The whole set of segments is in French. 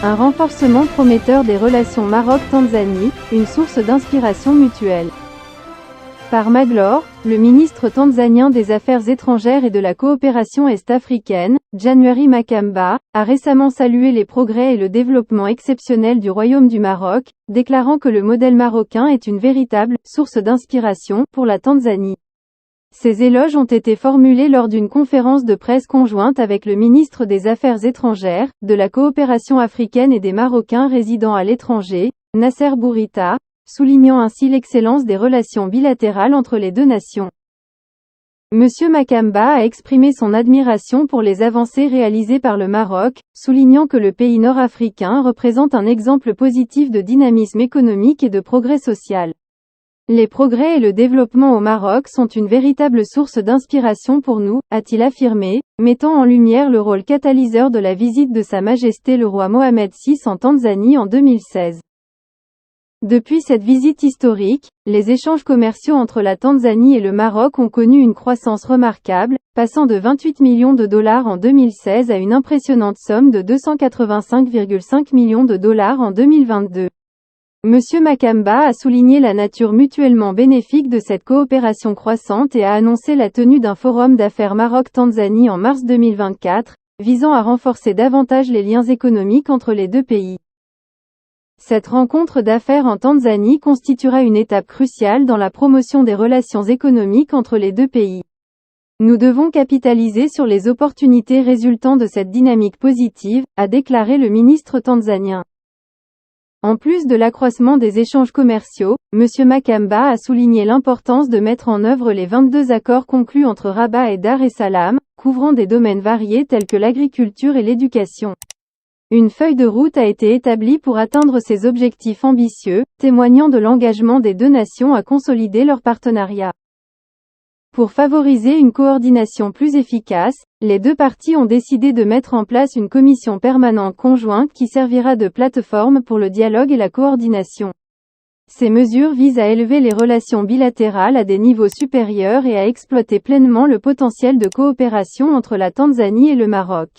Un renforcement prometteur des relations Maroc-Tanzanie, une source d'inspiration mutuelle. Par Maglore, le ministre tanzanien des Affaires étrangères et de la coopération est-africaine, January Makamba, a récemment salué les progrès et le développement exceptionnel du Royaume du Maroc, déclarant que le modèle marocain est une véritable source d'inspiration pour la Tanzanie. Ces éloges ont été formulés lors d'une conférence de presse conjointe avec le ministre des Affaires étrangères, de la coopération africaine et des Marocains résidant à l'étranger, Nasser Bourita, soulignant ainsi l'excellence des relations bilatérales entre les deux nations. Monsieur Makamba a exprimé son admiration pour les avancées réalisées par le Maroc, soulignant que le pays nord-africain représente un exemple positif de dynamisme économique et de progrès social. Les progrès et le développement au Maroc sont une véritable source d'inspiration pour nous, a-t-il affirmé, mettant en lumière le rôle catalyseur de la visite de Sa Majesté le roi Mohamed VI en Tanzanie en 2016. Depuis cette visite historique, les échanges commerciaux entre la Tanzanie et le Maroc ont connu une croissance remarquable, passant de 28 millions de dollars en 2016 à une impressionnante somme de 285,5 millions de dollars en 2022. Monsieur Makamba a souligné la nature mutuellement bénéfique de cette coopération croissante et a annoncé la tenue d'un forum d'affaires Maroc-Tanzanie en mars 2024, visant à renforcer davantage les liens économiques entre les deux pays. Cette rencontre d'affaires en Tanzanie constituera une étape cruciale dans la promotion des relations économiques entre les deux pays. Nous devons capitaliser sur les opportunités résultant de cette dynamique positive, a déclaré le ministre tanzanien. En plus de l'accroissement des échanges commerciaux, M. Makamba a souligné l'importance de mettre en œuvre les 22 accords conclus entre Rabat et Dar es Salaam, couvrant des domaines variés tels que l'agriculture et l'éducation. Une feuille de route a été établie pour atteindre ces objectifs ambitieux, témoignant de l'engagement des deux nations à consolider leur partenariat. Pour favoriser une coordination plus efficace, les deux parties ont décidé de mettre en place une commission permanente conjointe qui servira de plateforme pour le dialogue et la coordination. Ces mesures visent à élever les relations bilatérales à des niveaux supérieurs et à exploiter pleinement le potentiel de coopération entre la Tanzanie et le Maroc.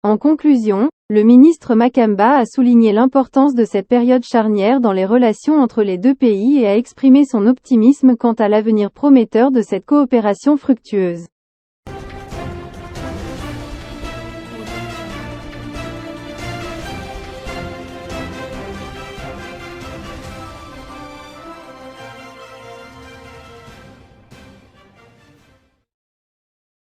En conclusion, le ministre Makamba a souligné l'importance de cette période charnière dans les relations entre les deux pays et a exprimé son optimisme quant à l'avenir prometteur de cette coopération fructueuse.